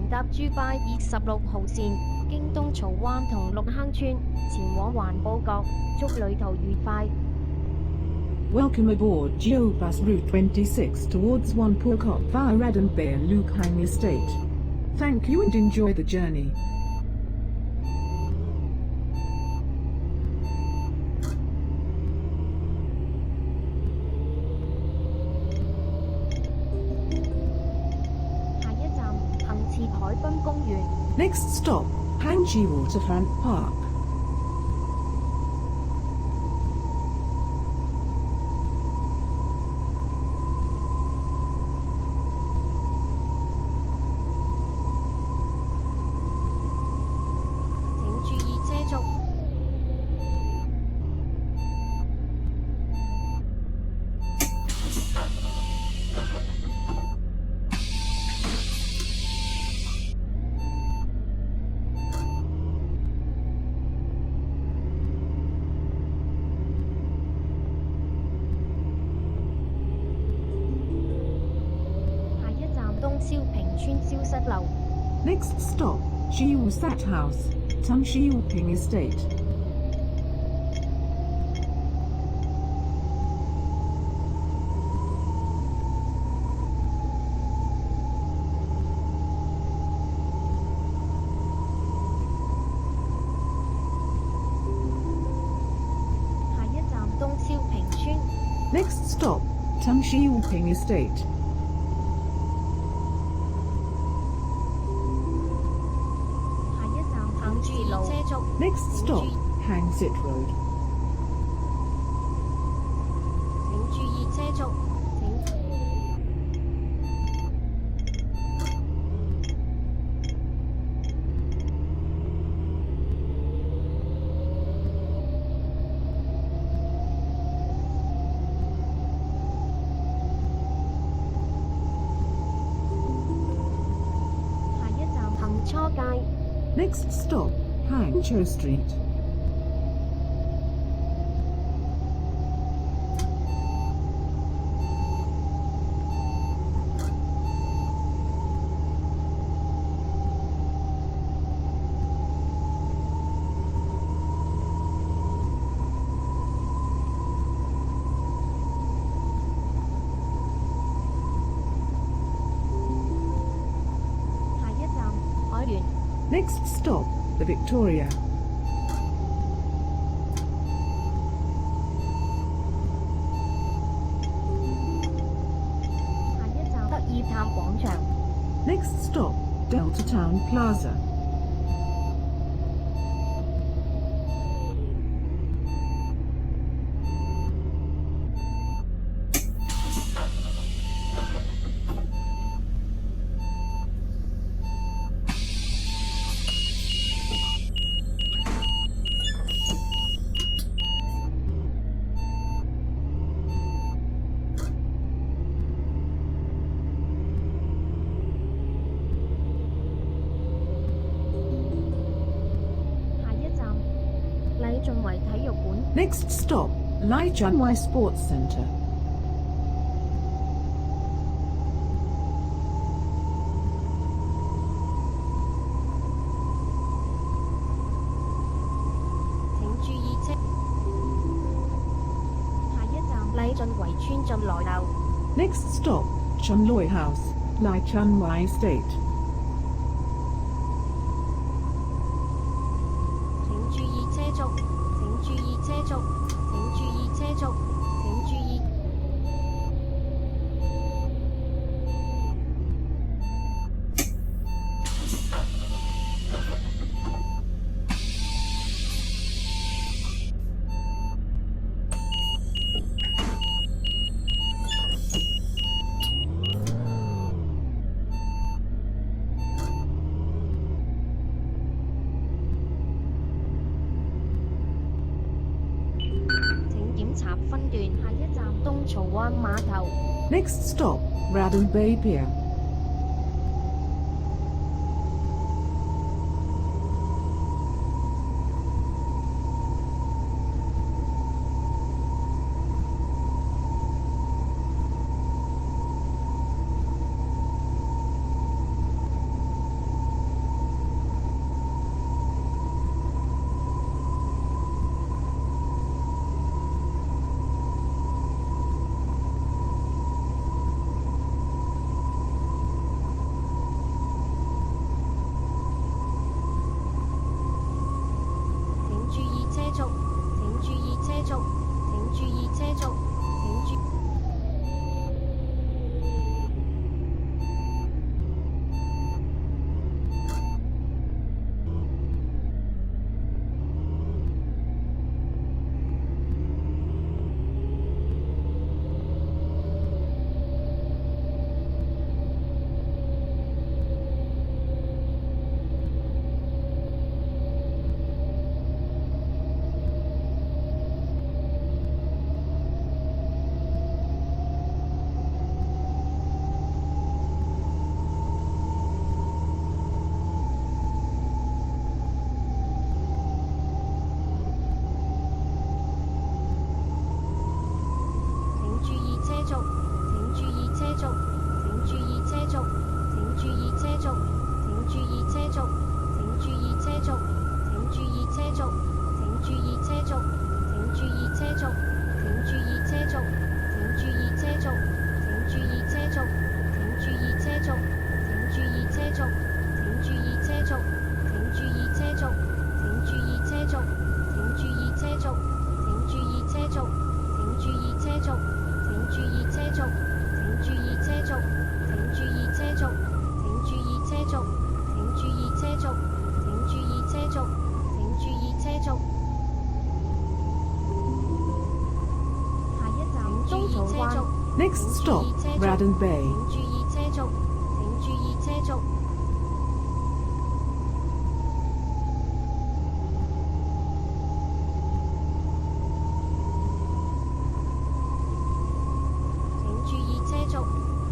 乘搭珠巴爾16號線，經東曹灣同綠坑村，前往環埔角，祝旅途愉快。Welcome aboard GeoBus Route 26 towards Wanpokot via Radon Bay and Lukhang Estate. Thank you and enjoy the journey. Next stop, Hangji Waterfront Park. Next stop, Shiu Sat House, Tung Shiu Ping Estate. Next stop, Tung Shiu Ping Estate. Next stop, Hang Sit Road. Next stop, Hangzhou Street. Next stop, the Victoria. Next stop, Delta Town Plaza. Next stop, Lai Chunwai Sports Centre. Next stop, Chun Loi House, Lai Chunwai Estate. Next stop, Radon Bay Pier. Next 請注 stop, 意車速， Radon Bay. 請注意車速，請注意車速。請注意車速，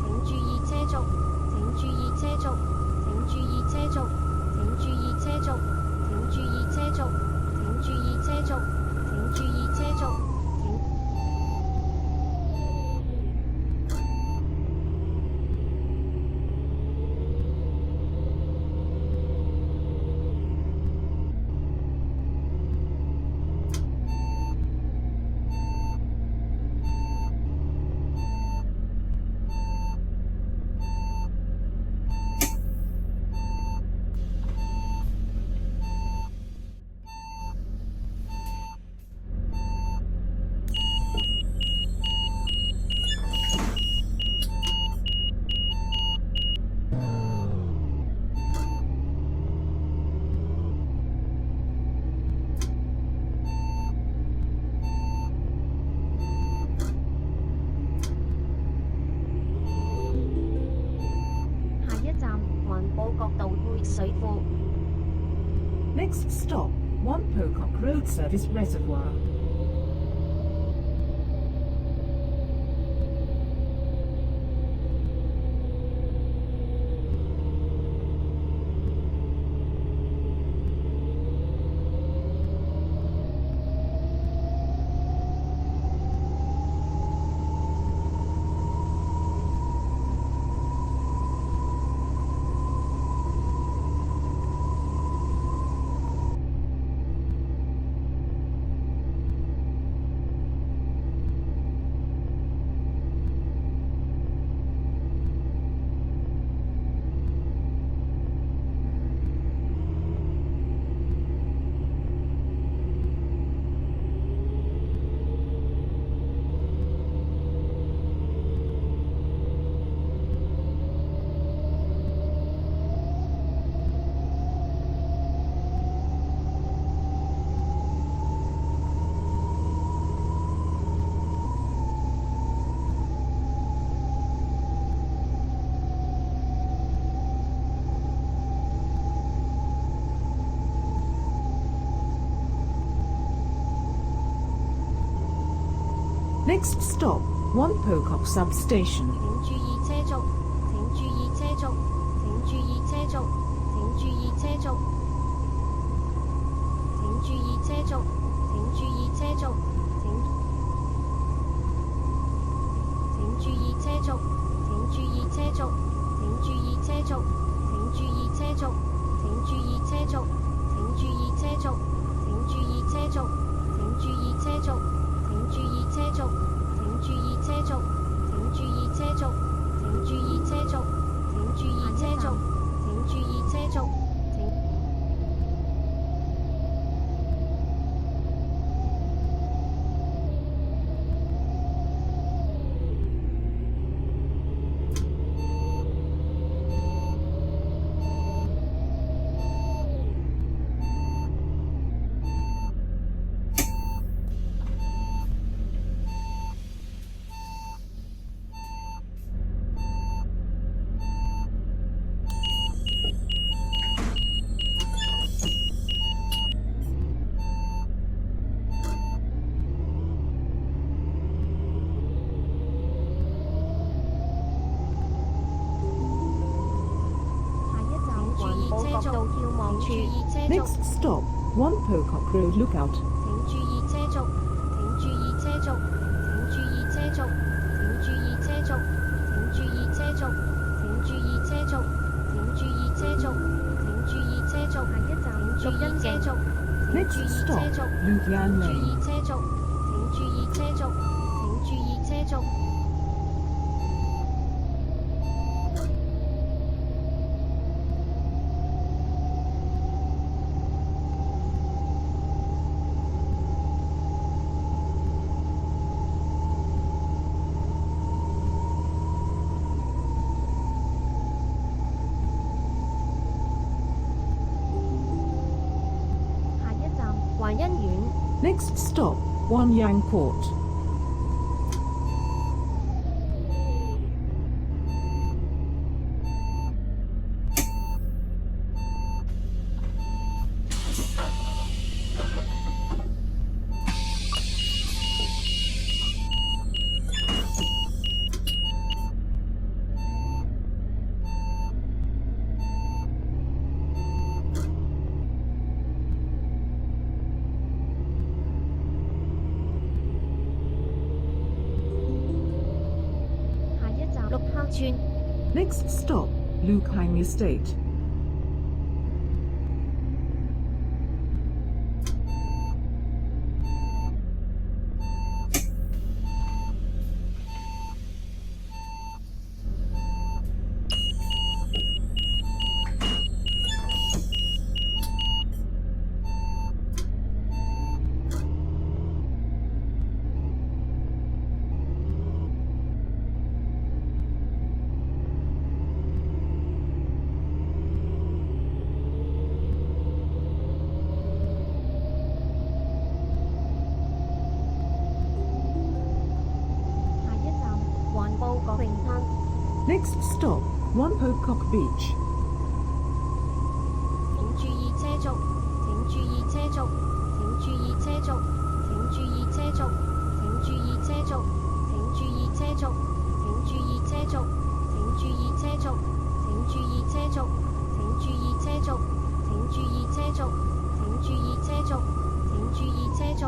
請注意車速，請注意車速，請注意車速，請注意車速，請注意車速，請注意車速，請注意車速，請。下一站環保角道匯水庫。 Next stop, One Pocock Road Service Reservoir. Next stop, One Pocock Substation. 請注意車速，請注意車速，請注意車速，請注意車速，請注意車速，請注意車速，請注意車速，請注意車速，請注意車速，請注意車速，請注意車速，請注意車速，請注意車速，請注意車速，請注意車速。請注意車速，請注意車速，請注意車速，請注意車速，請注意車速，請。Next stop, One Pocock Road Lookout. 請注意車速，請注意車速，請注意車速，請注意車速，請注意車速，請注意車速，請注意車速，請注意車速。下一站錄音車速，請注 Next 意 stop, 車速， Luvian 注意 Lane. 車速，請注意車速，請注意車速。華欣苑。 Next stop, One Yang Court. 坑村。 Next stop, Lukang Estate. Next stop, Whampoa Beach. 請注意車速，請注意車速，請注意車速，請注意車速，請注意車速，請注意車速，請注意車速，請注意車速，請注意車速，請注意車速，請注意車速，請注意車速，請注意車速。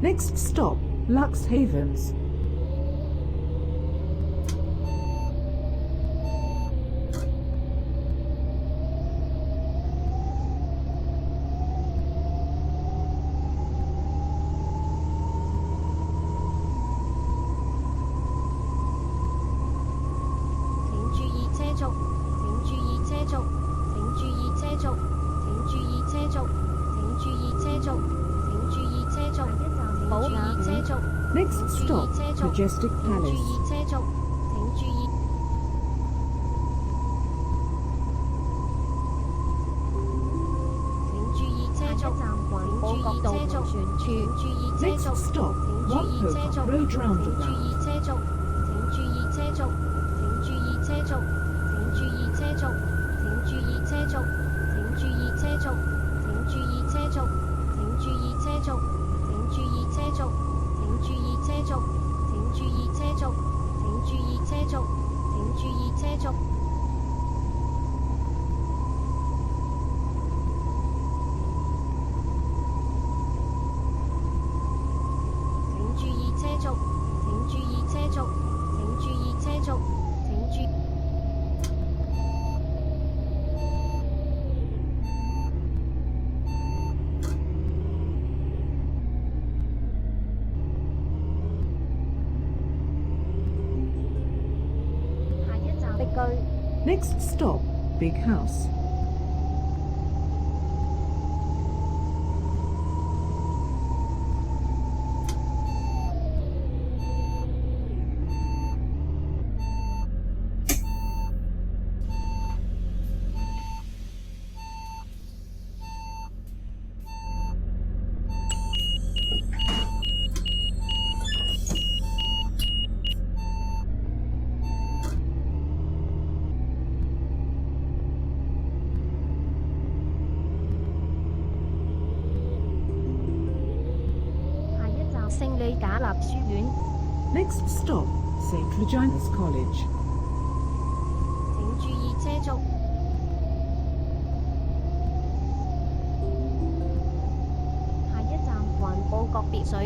Next stop, Lux Havens. Next stop, Majestic Palace. 請注意。Next stop, Whampoa Road Roundabout. Next stop, Big House. Next stop, St. Regina's College. 請注意車速。下一站環保閣別墅。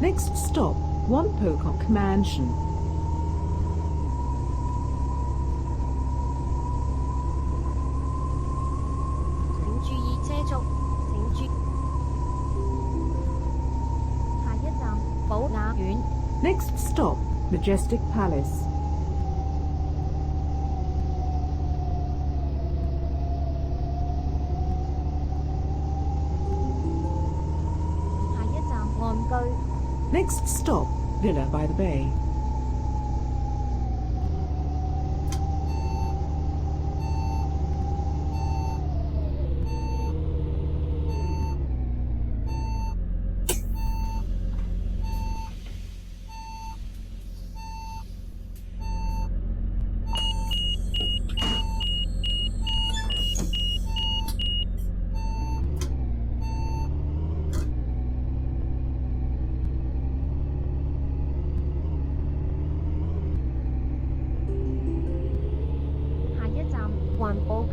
Next stop, Whampoa Mansion. 請注意車速。下一站寶雅苑。Next stop, Majestic Palace. 下一站岸居。Next stop, Villa by the Bay.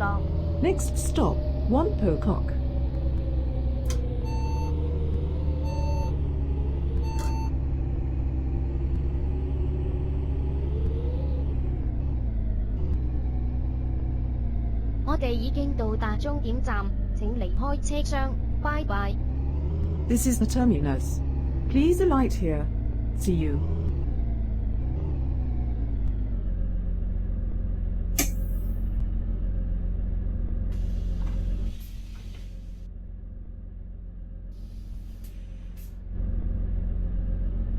角。 Next stop, Whampoa. 我哋已經到達終點站，請離開車廂，拜拜。 This is the terminus. Please alight here. See you.